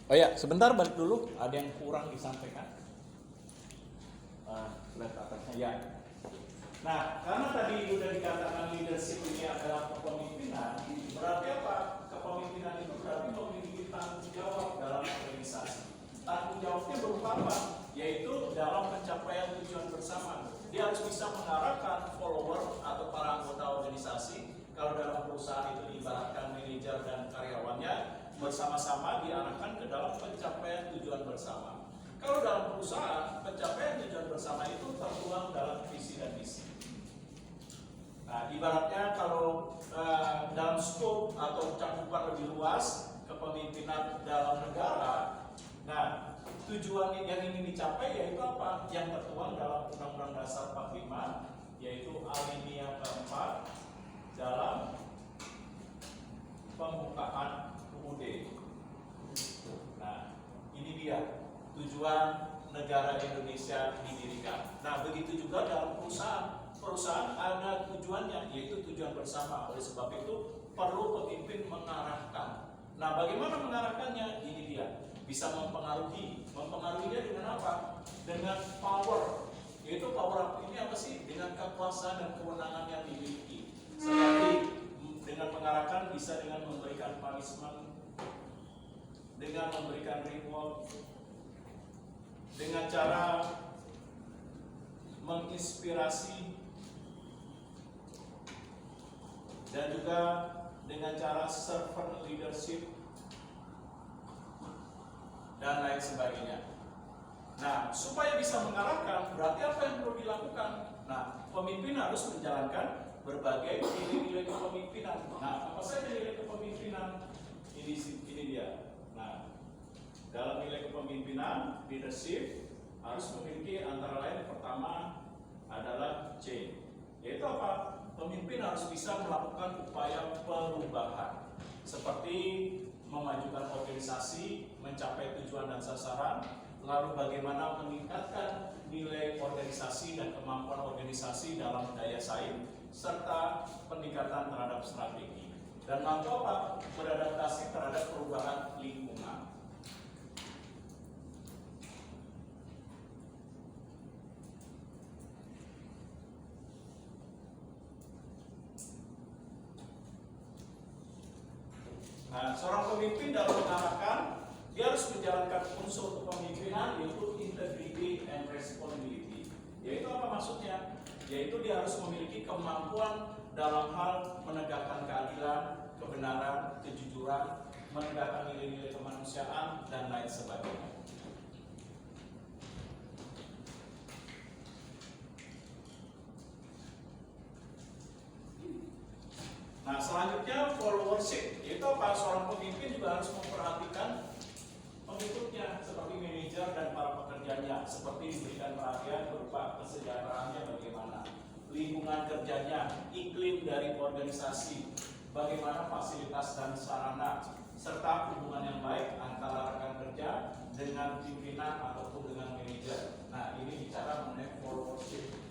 Oh ya, sebentar balik dulu. Ada yang kurang disampaikan. Lihat atasnya ya. Nah, karena tadi sudah dikatakan leadership ini adalah kepemimpinan, berarti apa? Kepemimpinan itu berarti memiliki tanggung jawab dalam organisasi. Tanggung jawabnya berupa apa? Yaitu dalam pencapaian tujuan bersama. Dia harus bisa mengarahkan follower atau para anggota organisasi. Kalau dalam perusahaan itu diibaratkan manajer dan karyawannya bersama-sama diarahkan ke dalam pencapaian tujuan bersama. Kalau dalam perusahaan, pencapaian tujuan bersama itu tertuang dalam visi dan misi. Nah, ibaratnya kalau dalam skop atau cakupan lebih luas kepemimpinan dalam negara, nah tujuan yang ingin dicapai yaitu apa? Yang tertuang dalam Undang-Undang Dasar 45, yaitu alinea keempat dalam pembukaan UUD. Nah, ini dia tujuan negara Indonesia didirikan. Nah, begitu juga dalam perusahaan. Perusahaan ada tujuannya, yaitu tujuan bersama. Oleh sebab itu, perlu pemimpin mengarahkan. Nah, bagaimana mengarahkannya? Ini dia. Bisa mempengaruhi. Mempengaruhinya dengan apa? Dengan power. Yaitu power ini apa sih? Dengan kekuasaan dan kewenangan yang dimiliki. Seperti dengan mengarahkan bisa dengan memberikan punishment, dengan memberikan reward, dengan cara menginspirasi, dan juga dengan cara servant leadership dan lain sebagainya. Nah, supaya bisa mengarahkan, berarti apa yang perlu dilakukan? Nah, pemimpin harus menjalankan berbagai nilai-nilai kepemimpinan. Nah, apa saja nilai kepemimpinan? Ini dia. Nah, dalam nilai kepemimpinan, leadership harus memiliki antara lain pertama adalah change, yaitu apa? Pemimpin harus bisa melakukan upaya perubahan, seperti memajukan organisasi, mencapai tujuan dan sasaran, lalu bagaimana meningkatkan nilai organisasi dan kemampuan organisasi dalam daya saing, serta peningkatan terhadap strategi. Dan mampu apa? Beradaptasi terhadap perubahan lingkungan. Nah, seorang pemimpin dalam mengarahkan, dia harus menjalankan unsur kepemimpinan, yaitu integrity and responsibility. Yaitu apa maksudnya? Yaitu dia harus memiliki kemampuan dalam hal menegakkan keadilan, kebenaran, kejujuran, menegakkan nilai-nilai kemanusiaan, dan lain sebagainya. Nah, selanjutnya followership, yaitu apa? Seorang pemimpin juga harus memperhatikan pengikutnya, seperti manajer dan para pekerjanya, seperti diberikan perhatian berupa kesejahteraannya bagaimana, lingkungan kerjanya, iklim dari organisasi, bagaimana fasilitas dan sarana, serta hubungan yang baik antara rekan kerja dengan pimpinan ataupun dengan manajer. Nah, ini bicara mengenai followership.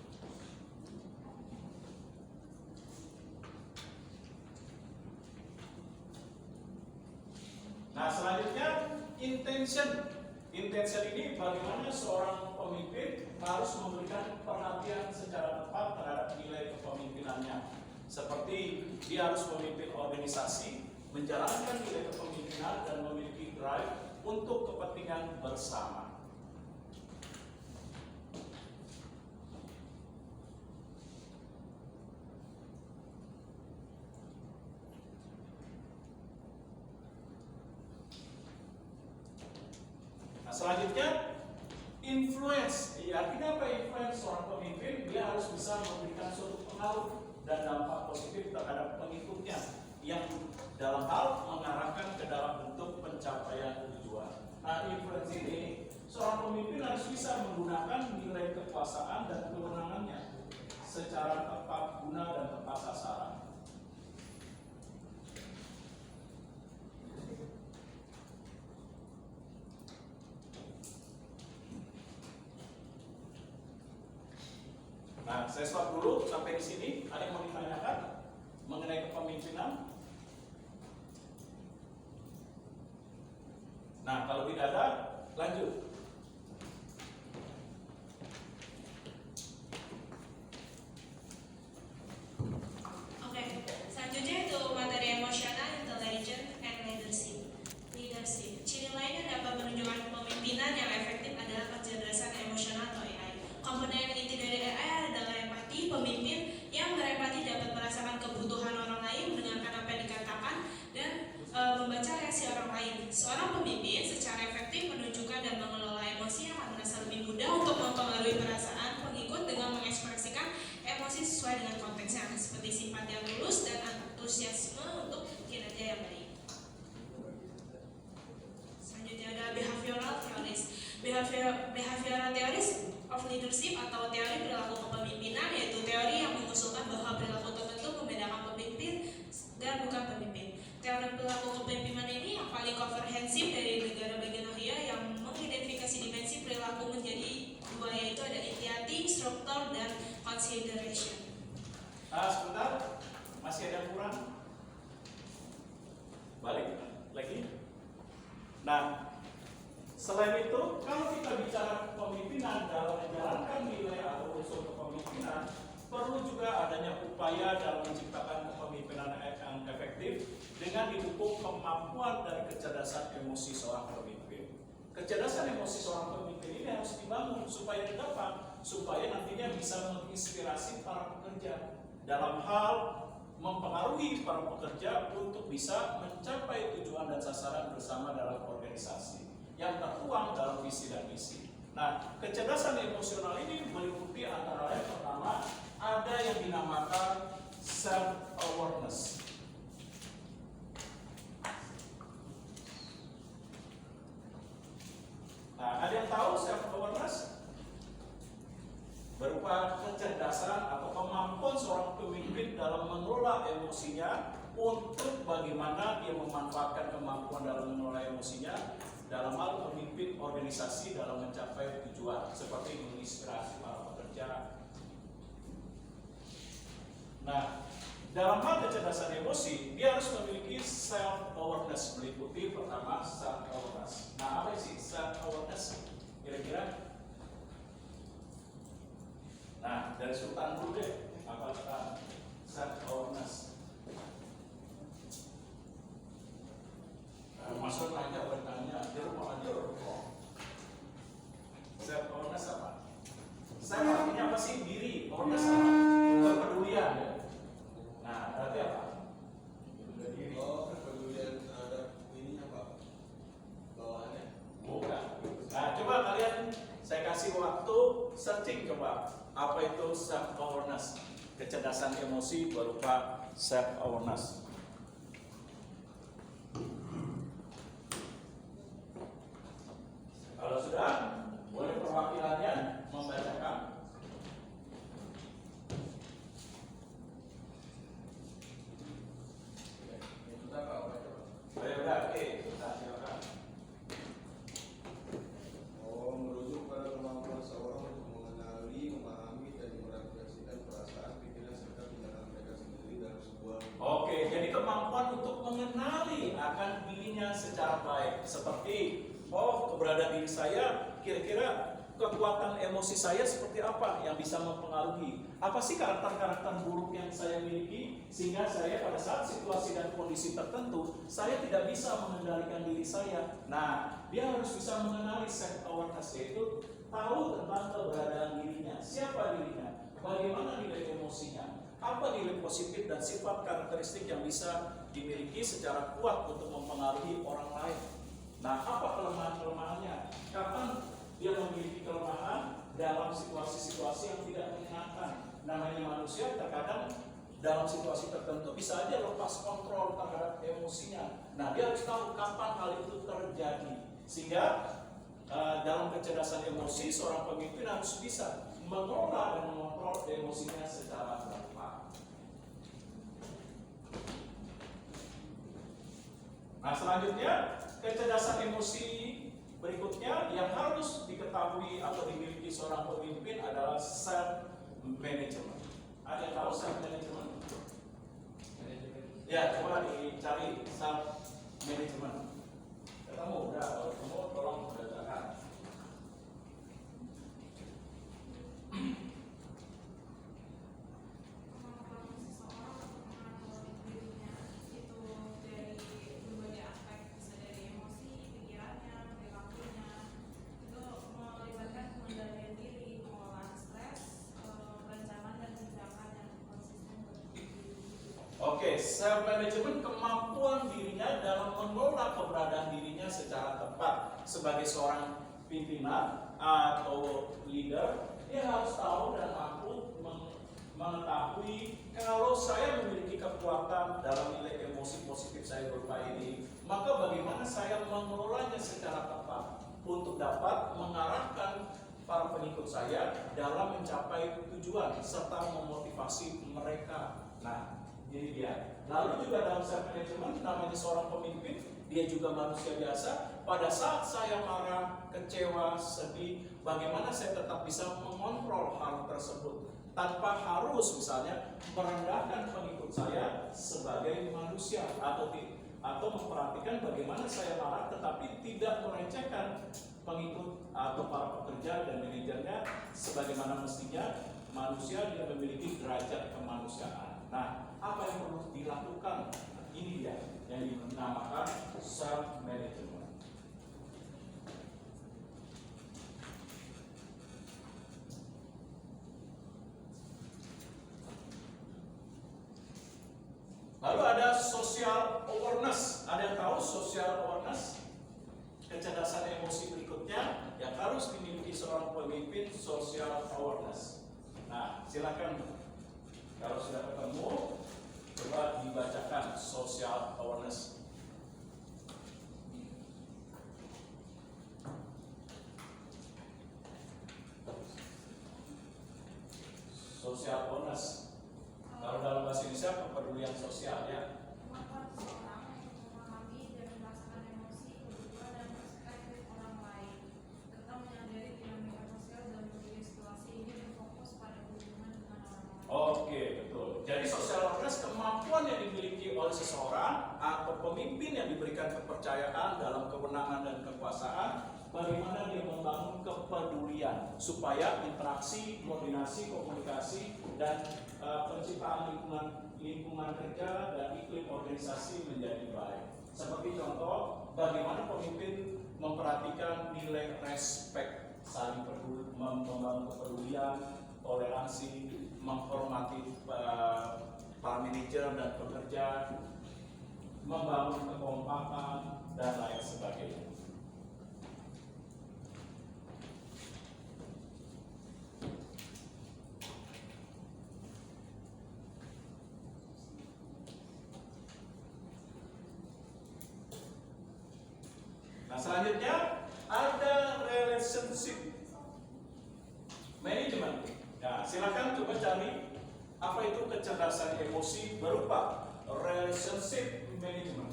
Nah, selanjutnya intention. Intention ini bagaimana seorang pemimpin harus memberikan perhatian secara tepat terhadap nilai kepemimpinannya. Seperti dia harus memimpin organisasi, menjalankan nilai kepemimpinan dan memiliki drive untuk kepentingan bersama. Selanjutnya, influence. Artinya apa influence? Seorang pemimpin dia harus bisa memberikan suatu pengaruh dan dampak positif terhadap pengikutnya yang dalam hal mengarahkan ke dalam bentuk pencapaian tujuan. Nah, influence ini seorang pemimpin harus bisa menggunakan nilai kekuasaan dan kewenangannya secara tepat guna dan tepat sasaran. Nah, saya stop dulu sampai di sini. Ada yang mau ditanyakan mengenai kepemimpinan? Nah, kalau tidak ada, lanjut. Oke, selanjutnya itu materi emosional, intelligence, and leadership. Ciri lainnya dapat menunjukkan kepemimpinan yang efektif adalah kecerdasan emosional atau AI. Komponen inti dari AI adalah empati. Pemimpin yang berempati dapat merasakan kebutuhan orang lain, mendengarkan apa yang dikatakan, dan membaca reaksi orang lain. Seorang pemimpin secara efektif menunjukkan dan mengelola emosi akan merasa lebih mudah untuk mempengaruhi perasaan pengikut dengan mengekspresikan emosi sesuai dengan konteksnya, seperti sifat yang tulus dan antusiasme untuk kinerja yang baik. Selanjutnya ada behavioral theories. Behavioral theories of leadership atau teori perilaku kepemimpinan, yaitu teori yang mengusulkan bahwa perilaku tertentu membedakan pemimpin dan bukan pemimpin. Teori perilaku kepemimpinan ini yang paling komprehensif dari negara bagian Asia, yang mengidentifikasi dimensi perilaku menjadi dua, yaitu ada initiating, struktur, dan consideration. Sebentar, masih ada yang kurang? Balik lagi. Nah, selain itu, kalau kita bicara kepemimpinan dalam menjalankan nilai atau unsur kepemimpinan, perlu juga adanya upaya dalam menciptakan kepemimpinan yang efektif dengan didukung kemampuan dari kecerdasan emosi seorang pemimpin. Kecerdasan emosi seorang pemimpin ini harus dibangun supaya didapat, supaya nantinya bisa menginspirasi para pekerja dalam hal mempengaruhi para pekerja untuk bisa mencapai tujuan dan sasaran bersama dalam organisasi yang tertuang dalam visi dan misi. Nah, kecerdasan emosional ini meliputi antara lain, pertama, ada yang dinamakan self-awareness. Nah, ada yang tahu self-awareness? Berupa kecerdasan atau kemampuan seorang pemimpin dalam mengelola emosinya untuk bagaimana dia memanfaatkan kemampuan dalam mengelola emosinya dalam hal memimpin organisasi dalam mencapai tujuan, seperti menginspirasi para pekerja. Nah, dalam hal kecerdasan emosi, dia harus memiliki self-awareness, meliputi pertama self-awareness. Nah, apa sih self-awareness? Kira-kira? Nah, dari Sultan dulu deh, apa self-awareness? Masuk nanya, bertanya, jeruk aja. Self-awareness apa? Self artinya apa sih? Diri. Awareness apa? Kepedulian. Nah, berarti apa? Diri. Oh, kepedulian terhadap ini apa? Bawaannya? Bukan. Nah, coba kalian, saya kasih waktu searching coba. Apa itu self-awareness? Kecerdasan emosi berupa self-awareness. Kalau sudah, boleh perwakilannya membacakan. Kita apa? Udah, oke, kita silakan. Oh, merujuk pada kemampuan seorang untuk mengenali, memahami, dan merefleksikan perasaan, pikiran, serta tindakan mereka sendiri dalam sebuah. Oke, jadi kemampuan untuk mengenali akan dirinya secara baik, seperti keberadaan diri saya, kira-kira kekuatan emosi saya seperti apa yang bisa mempengaruhi. Apa sih karakter-karakter buruk yang saya miliki sehingga saya pada saat situasi dan kondisi tertentu saya tidak bisa mengendalikan diri saya. Nah, dia harus bisa mengenali self-awareness, yaitu tahu tentang keberadaan dirinya, siapa dirinya, bagaimana nilai emosinya, apa nilai positif dan sifat karakteristik yang bisa dimiliki secara kuat untuk mempengaruhi orang lain. Nah, apa kelemahan-kelemahannya? Kapan dia memiliki kelemahan dalam situasi-situasi yang tidak menyenangkan? Namanya manusia terkadang dalam situasi tertentu bisa aja lepas kontrol terhadap emosinya. Nah, dia harus tahu kapan hal itu terjadi. Sehingga dalam kecerdasan emosi, seorang pemimpin harus bisa mengelola dan mengontrol emosinya secara tepat. Nah, selanjutnya kecerdasan emosi berikutnya yang harus diketahui atau dimiliki seorang pemimpin adalah self management. Ada yang tahu self management? Ya, coba dicari self management. Ketemu udah. Oke, self management kemampuan dirinya dalam mengelola keberadaan dirinya secara tepat sebagai seorang pimpinan atau leader. Dia harus tahu dan mampu mengetahui kalau saya memiliki kekuatan dalam nilai emosi positif saya berupa ini, maka bagaimana saya mengelolanya secara tepat untuk dapat mengarahkan para pengikut saya dalam mencapai tujuan serta memotivasi mereka. Nah, ini dia. Lalu juga dalam self management, namanya seorang pemimpin, dia juga manusia biasa. Pada saat saya marah, kecewa, sedih, bagaimana saya tetap bisa mengontrol hal tersebut tanpa harus misalnya merendahkan pengikut saya sebagai manusia atau memperhatikan bagaimana saya marah tetapi tidak merecehkan pengikut atau para pekerja dan manajernya sebagaimana mestinya manusia dia memiliki derajat kemanusiaan. Nah, apa yang perlu dilakukan? Ini dia yang dinamakan self management. Lalu ada social awareness. Ada yang tahu social awareness? Kecerdasan emosi berikutnya yang harus dimiliki seorang pemimpin, social awareness. Nah, silakan kalau sudah ketemu, coba dibacakan social awareness. Social awareness. Kalau dalam bahasa Indonesia kepedulian sosial ya. Kemampuan seseorang untuk memahami dan merasakan emosi, kebutuhan dan perspektif orang lain, serta menyadari dinamika sosial dalam berbagai situasi ini berfokus pada hubungan dengan orang lain. Oke, betul. Jadi social awareness kemampuan yang dimiliki oleh seseorang atau pemimpin yang diberikan kepercayaan dalam kewenangan dan kekuasaan, bagaimana dia membangun kepedulian supaya interaksi, koordinasi, komunikasi dan penciptaan lingkungan kerja dan iklim organisasi menjadi baik. Seperti contoh, bagaimana pemimpin memperhatikan nilai respect, saling peduli, membangun kepedulian, toleransi, menghormati para manajer dan pekerja, membangun kekompakan dan lain sebagainya. Nah, selanjutnya ada relationship management. Nah, silakan coba cari apa itu kecerdasan emosi berupa relationship management.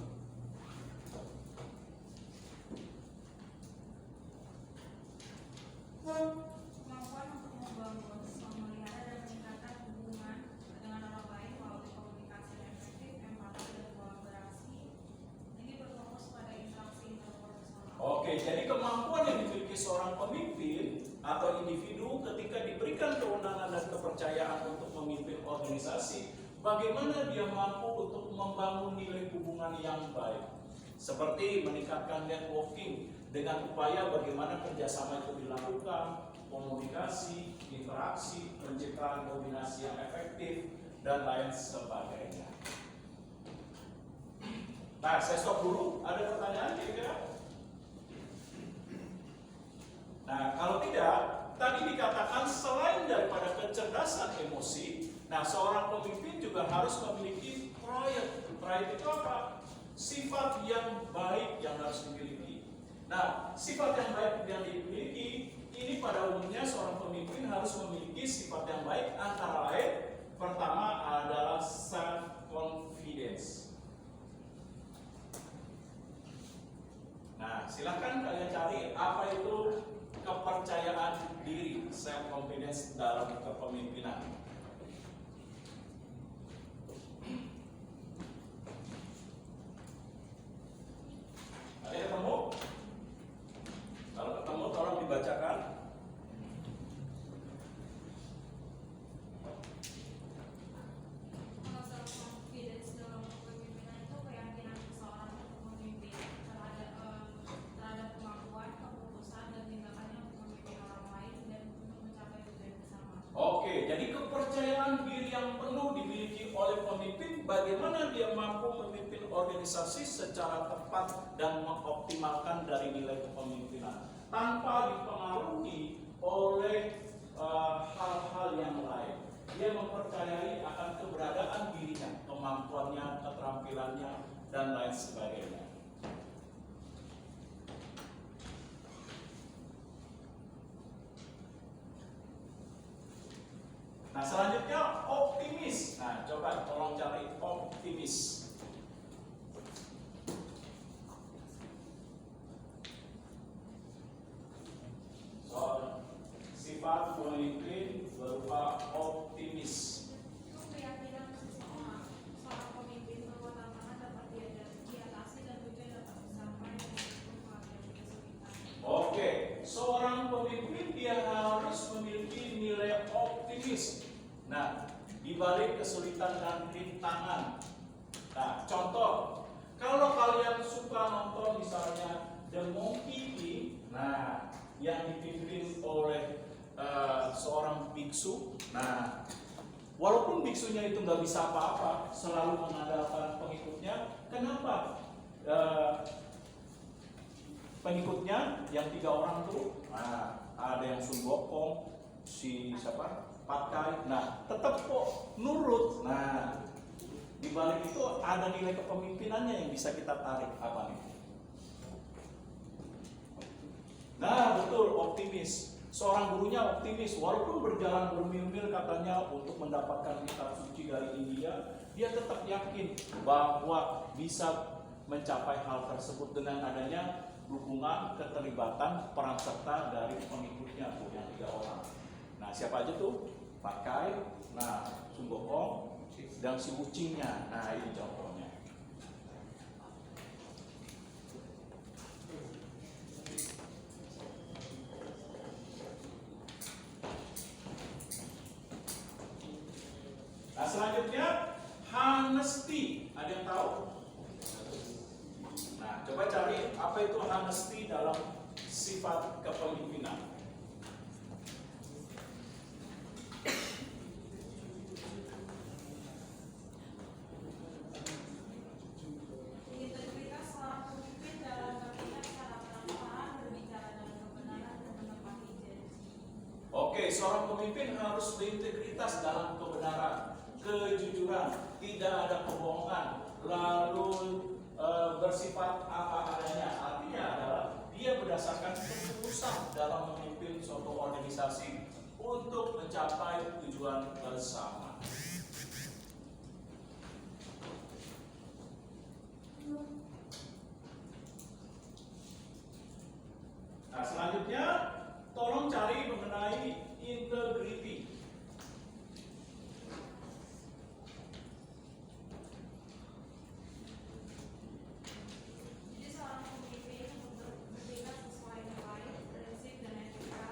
Kemampuan untuk membangun, memelihara dan meningkatkan hubungan dengan orang lain melalui komunikasi yang efektif, empati dan kolaborasi. Ini berfokus pada interaksi interpersonal. Oke, jadi kemampuan yang dimiliki seorang pemimpin atau individu ketika diberikan kewenangan dan kepercayaan untuk memimpin organisasi, bagaimana dia mampu untuk membangun nilai hubungan yang baik, seperti meningkatkan networking dengan upaya bagaimana kerjasama itu dilakukan, komunikasi, interaksi, penciptaan koordinasi yang efektif, dan lain sebagainya. Nah, saya stop dulu. Ada pertanyaan kira-kira? Nah, kalau tidak, tadi dikatakan selain daripada kecerdasan emosi, nah seorang pemimpin juga harus memiliki pride itu apa? Sifat yang baik yang harus dimiliki. Nah, sifat yang baik yang dimiliki ini pada umumnya seorang pemimpin harus memiliki sifat yang baik, antara lain pertama adalah self confidence. Nah, silahkan kalian cari apa itu kepercayaan diri, self confidence dalam kepemimpinan. Ada yang ketemu? Kalau ketemu tolong dibacakan. Kalau self-confidence dalam kepemimpinan itu keyakinan seseorang untuk memimpin terhadap kemampuan, keputusan, dan tindakannya untuk memimpin orang lain dan untuk mencapai tujuan bersama. Oke, jadi organisasi secara tepat dan mengoptimalkan dari nilai kepemimpinan tanpa dipengaruhi oleh hal-hal yang lain. Dia mempercayai akan keberadaan dirinya, kemampuannya, keterampilannya, dan lain sebagainya. Nah, selanjutnya optimis. Nah, coba tolong cari optimis. Soal sifat pemimpin berupa optimis. Itu keyakinan seseorang, seorang pemimpin bahwa tantangan dapat diatasi dan tujuan dapat dicapai meskipun menghadapi kesulitan. Oke, seorang pemimpin dia harus memiliki nilai optimis. Nah, di balik kesulitan dan rintangan. Nah, contoh, kalau kalian suka nonton misalnya The Monkey King, nah, yang dipimpin oleh seorang biksu. Nah, walaupun biksunya itu nggak bisa apa-apa, selalu mengandalkan pengikutnya. Kenapa? Pengikutnya yang 3 orang tuh, nah, ada yang Sun Gokong, si siapa? Pat Kai. Nah, tetap kok nurut. Nah, di balik itu ada nilai kepemimpinannya yang bisa kita tarik. Apa nih? Nah, betul, optimis. Seorang gurunya optimis, walaupun berjalan bermil-mil katanya untuk mendapatkan kitab suci dari India, dia tetap yakin bahwa bisa mencapai hal tersebut dengan adanya dukungan, keterlibatan, peran serta dari pengikutnya tuh yang 3 orang. Nah, siapa aja tuh? Pat Kai, nah, Sun Gokong, dan si Wuchingnya. Nah, ini contohnya. Nah, selanjutnya honesty. Ada yang tahu? Nah, coba cari apa itu honesty dalam sifat kepemimpinan. Integritas seorang pemimpin dalam bertindak secara transparan, berbicara dengan kebenaran, dan menepati janji. Oke, seorang pemimpin harus berintegritas dalam kebenaran, kejujuran, tidak ada kebohongan, lalu bersifat apa adanya. Artinya adalah dia berdasarkan ketulusan dalam memimpin suatu organisasi untuk mencapai tujuan bersama. Nah, selanjutnya tolong cari mengenai integrity. Jadi seorang pemimpin untuk bertindak sesuai nilai, prinsip, dan etika.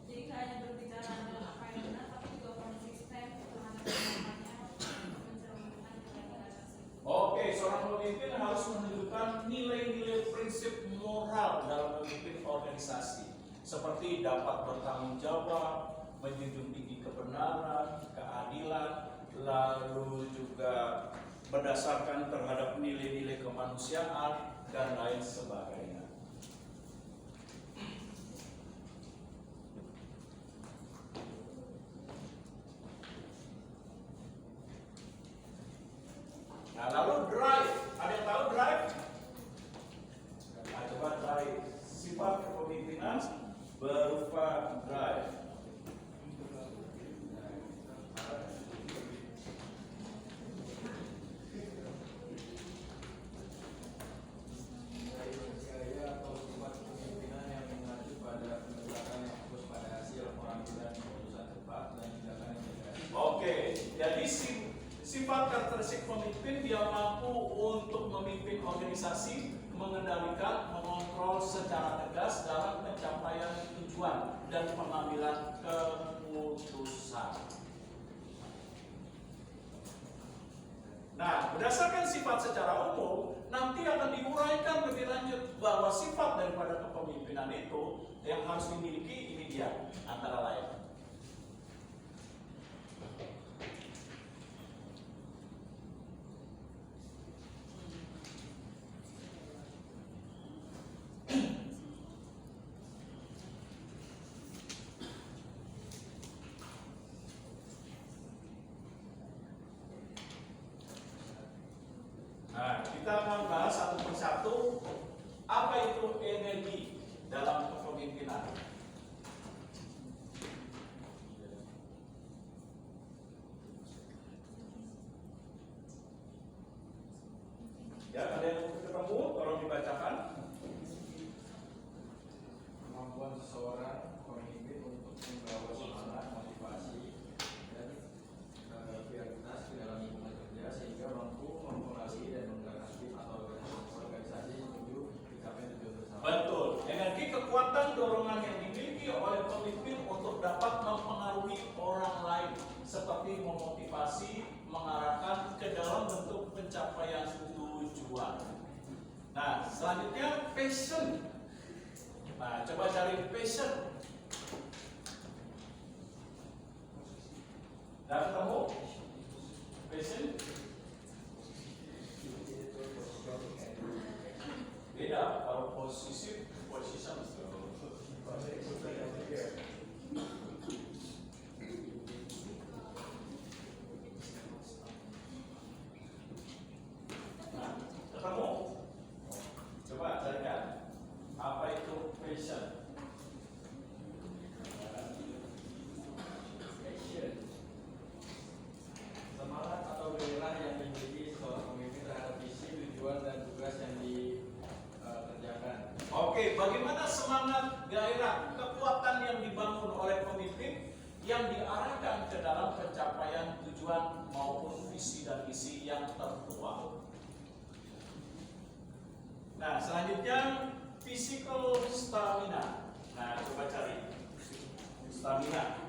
Jadi nggak hanya berbicara dalam apa yang benar, tapi juga konsisten terhadap tindakannya untuk mencerminkan nilai-nilai tersebut. Oke, seorang pemimpin harus menunjukkan nilai-nilai prinsip moral dalam memimpin organisasi, seperti dapat bertanggung jawab, menjunjung tinggi kebenaran, keadilan, lalu juga berdasarkan terhadap nilai-nilai kemanusiaan dan lain sebagainya. Nah, lalu drive. Ada yang tahu drive? Nah, coba drive. Sifat kepemimpinan berupa drive. Gaya atau sifat kepemimpinan yang mengacu pada pendekatan yang fokus pada hasil pengambilan keputusan cepat dan tindakan yang tegas. Oke, jadi sifat karakteristik pemimpin dia mampu untuk memimpin organisasi, mengendalikan, mengontrol secara tegas dalam pencapaian tujuan dan pengambilan keputusan. Nah, berdasarkan sifat secara umum, nanti akan diuraikan lebih lanjut bahwa sifat daripada kepemimpinan itu yang harus dimiliki ini dia, antara lain. kita akan bahas satu persatu apa itu energi dalam kepemimpinan. Ya, ada yang ketemu, tolong dibacakan. Kemampuan seseorang pemimpin untuk membawa semangat, motivasi, dan kreativitas ke dalam lingkungan kerja sehingga mampu mempengaruhi dan menggerakkan tim atau organisasi menuju mencapai tujuan bersama. Betul. Energi kekuatan dorongan yang dimiliki oleh pemimpin untuk dapat mempengaruhi orang lain seperti memotivasi, mengarahkan ke dalam bentuk pencapaian tujuan. Nah, selanjutnya passion. Nah, coba cari passion. Udah ketemu? Passion? Beda, kalau position. Nah, ketemu? Coba carikan. Apa itu passion? Passion, semangat atau gairah yang dimiliki seorang pemimpin terhadap visi, tujuan, dan tugas yang dikerjakan. Oke, bagaimana semangat, gairah, kekuatan yang dibangun oleh pemimpin yang diarahkan ke dalam pencapaian tujuan maupun visi dan misi yang tertuang. Nah, selanjutnya physical stamina. Nah, coba cari stamina.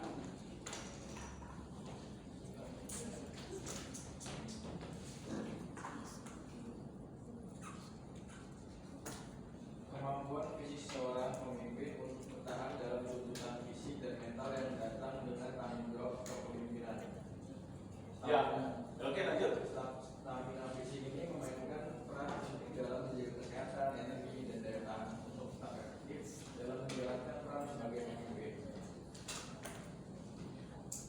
Kemampuan fisik seorang pemimpin untuk bertahan dalam tuntutan fisik dan mental yang datang dengan tanggung jawab kepemimpinan. Ya, oke lanjut. Stamina fisik ini memainkan peran penting dalam menjaga kesehatan, energi, dan daya tahan untuk tetap aktif dalam menjalankan peran sebagai pemimpin.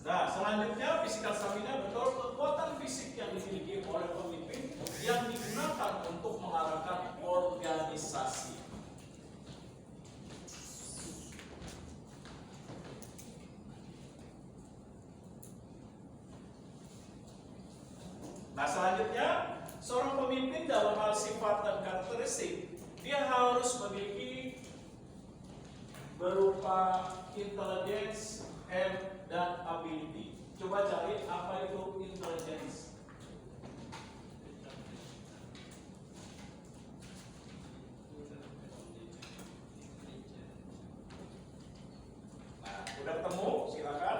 Nah, selanjutnya physical stamina, betul, kekuatan fisik yang dimiliki oleh pemimpin yang digunakan untuk mengarahkan organisasi. Nah, selanjutnya seorang pemimpin dalam hal sifat dan karakteristik, dia harus memiliki berupa intelligence, health, dan ability. Coba cari apa itu intelligence. Nah, udah ketemu? Silakan,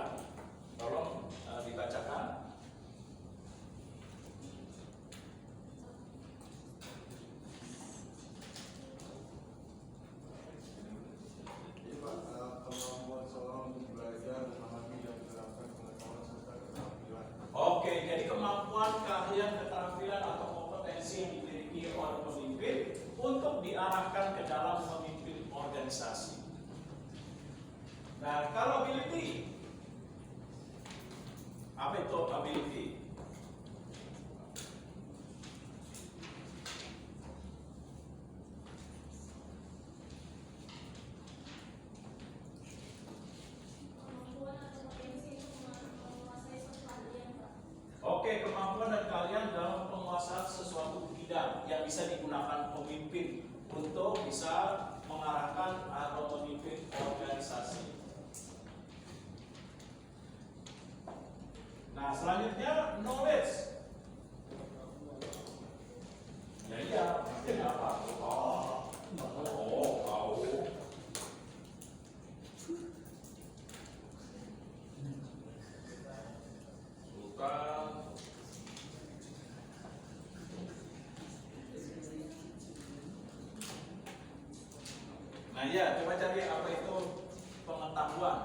tolong dibacakan. Jadi Pak, kemampuan seorang untuk belajar, memahami, dan menerapkan pengetahuan serta keterampilan. Oke, jadi kemampuan, keahlian, keterampilan atau kompetensi yang dimiliki oleh pemimpin untuk diarahkan ke dalam memimpin organisasi. Nah, kalau ability, apa itu ability? Kemampuan atau potensi untuk menguasai suatu hal, Pak. Oke, kemampuan dan keahlian dalam penguasaan sesuatu bidang yang bisa digunakan pemimpin untuk bisa mengarahkan atau memimpin organisasi. Nah, selanjutnya knowledge. Ya iya, apa? Oh, tahu. Bukan. Nah ya, coba cari apa itu pengetahuan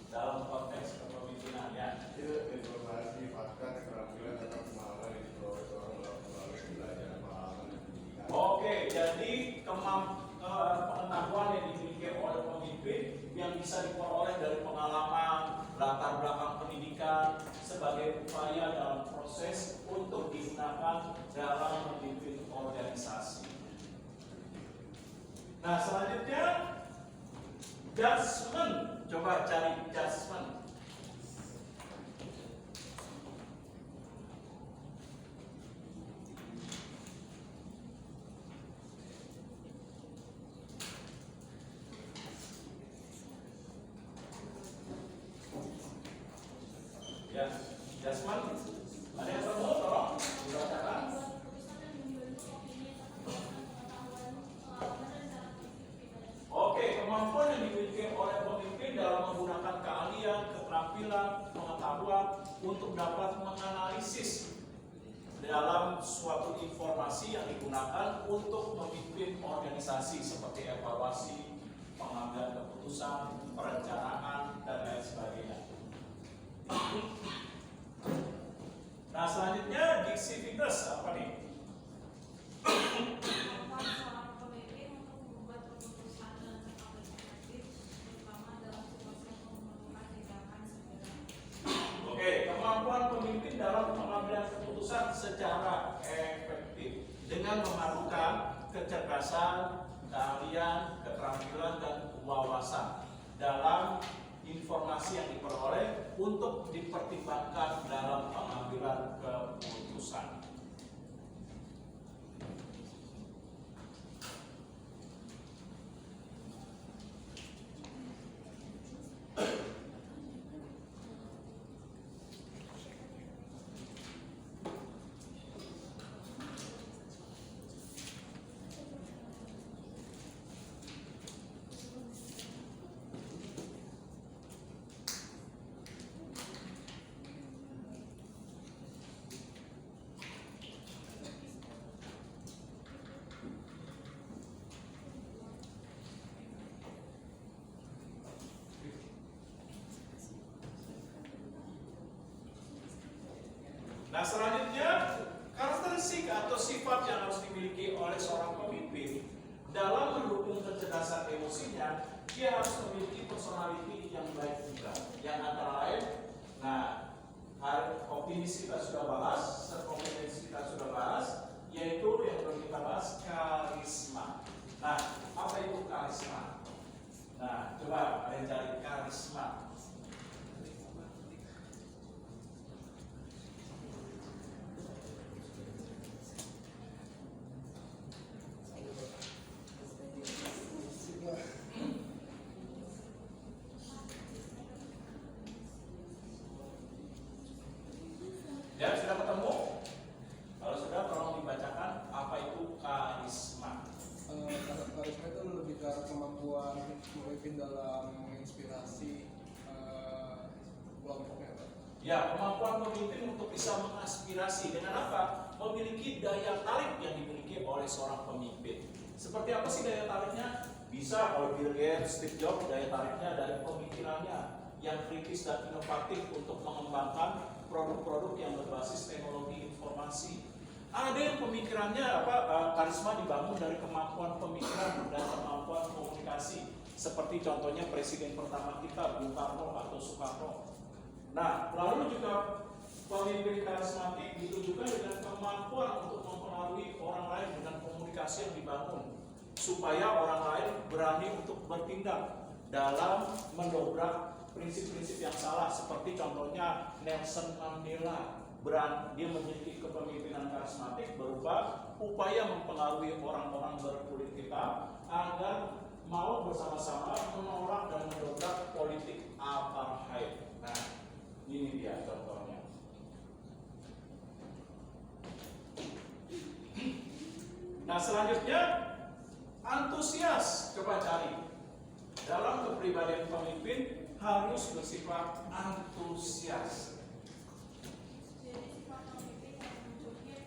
dalam konteks kepemimpinan ya. Itu informasi, fakta, keterampilan, atau pengalaman yang diperoleh seorang melalui belajar, pengalaman, dan pendidikan. Oke, jadi pengetahuan yang dimiliki oleh pemimpin yang bisa diperoleh dari pengalaman, latar belakang pendidikan sebagai upaya dalam proses untuk digunakan dalam memimpin organisasi. Nah, selanjutnya judgment. Coba cari judgment. Ya, judgment. Ada yang perlu tolong dibacakan. Oke, kemampuan yang dimiliki oleh pemimpin dalam menggunakan keahlian, keterampilan, pengetahuan untuk dapat menganalisis dalam suatu informasi yang digunakan untuk memimpin organisasi seperti evaluasi, pengambilan keputusan, perencanaan, dan lain sebagainya. Nah, selanjutnya diksi fitness apa nih? Kemampuan seorang pemimpin untuk membuat keputusan dengan cepat dan efektif, terutama dalam situasi yang memerlukan tindakan segera. Oke, kemampuan pemimpin dalam pengambilan keputusan secara efektif dengan memadukan kecerdasan, keahlian, keterampilan, dan wawasan dalam informasi yang diperoleh untuk dipertimbangkan dalam pengambilan keputusan. Nah, selanjutnya karakteristik atau sifat yang harus dimiliki oleh seorang pemimpin dalam mendukung kecerdasan emosinya, dia harus memiliki personality yang baik juga. Yang antara lain, nah, optimis kita sudah bahas, kompetensi kita sudah bahas, yaitu yang perlu kita bahas karisma. Nah, apa itu karisma? Nah, coba kalian cari karisma. Ya, sudah ketemu? Kalau sudah, tolong dibacakan apa itu karisma. Karisma itu lebih ke arah kemampuan memimpin dalam menginspirasi kelompoknya, Pak. Ya, kemampuan pemimpin untuk bisa mengaspirasi dengan apa? Memiliki daya tarik yang dimiliki oleh seorang pemimpin. Seperti apa sih daya tariknya? Bisa kalau Bill Gates, Steve Jobs, daya tariknya dari pemikirannya yang kritis dan inovatif untuk mengembangkan produk-produk yang berbasis teknologi informasi. Ada yang pemikirannya karisma dibangun dari kemampuan pemikiran dan kemampuan komunikasi. Seperti contohnya presiden pertama kita, Bung Karno atau Soekarno. Nah, lalu juga pemimpin karismatik itu juga dengan kemampuan untuk mempengaruhi orang lain dengan komunikasi yang dibangun, supaya orang lain berani untuk bertindak dalam mendobrak prinsip-prinsip yang salah. Seperti contohnya Nelson Mandela, dia memiliki kepemimpinan karismatik berupa upaya mempengaruhi orang-orang berkulit hitam agar mau bersama-sama menolak dan mendobrak politik apartheid. Nah, ini dia contohnya. Nah, selanjutnya antusias. Coba cari. Dalam kepribadian pemimpin harus bersifat antusias. Jadi sifat pemimpin yang munculnya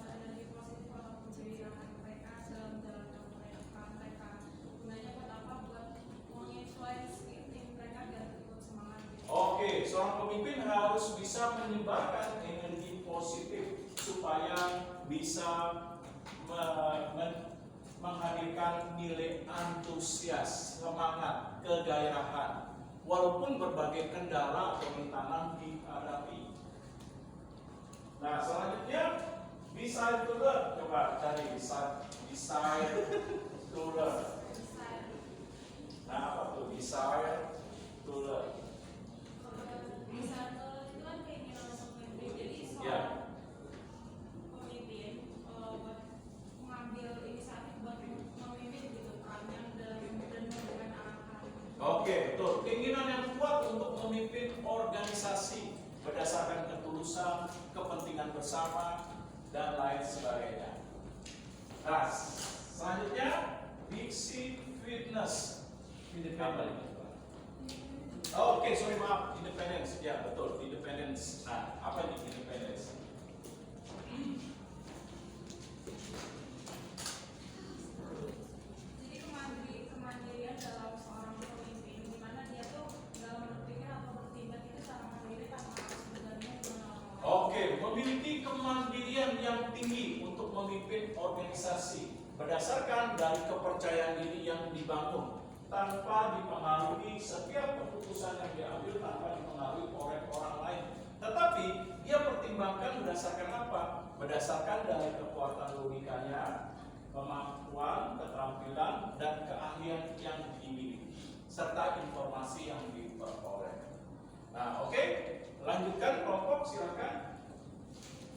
dari positif ataupun kehilangan mereka dalam menjalankan mereka. Gunanya buat apa? Buat menginfluence tim mereka biar ikut semangat. Oke, seorang pemimpin harus bisa menyebarkan energi positif supaya bisa menghadirkan nilai antusias, semangat, kegairahan, walaupun berbagai kendala atau rintangan dihadapi. Nah, selanjutnya Desire to learn, coba cari desire to learn. Nah, apa tuh desire to learn? Bisa itu kan keinginan untuk memimpin. Jadi Ya. pemimpin buat mengambil inisiatif buat memimpin gitu kan dan memberikan arahan. Oke, betul. Keinginan yang kuat untuk memimpin organisasi berdasarkan ketulusan, kepentingan bersama, dan lain sebagainya. Nah, selanjutnya diksi fitness. Independence. Oh, oke, sorry maaf, independence. Ya, betul, independence. Nah, apa ini independence? Jadi kemandirian dalam seorang pemimpin, di mana dia tuh dalam berpikir atau bertindak itu secara mandiri tanpa harus bergantung dengan orang lain. Oke, memiliki kemandirian yang tinggi untuk memimpin organisasi berdasarkan dari kepercayaan diri yang dibangun tanpa dipengaruhi setiap keputusan yang diambil tanpa dipengaruhi oleh orang lain. Tetapi dia pertimbangkan berdasarkan apa? Berdasarkan dari kekuatan logikanya, kemampuan, keterampilan, dan keahlian yang dimiliki serta informasi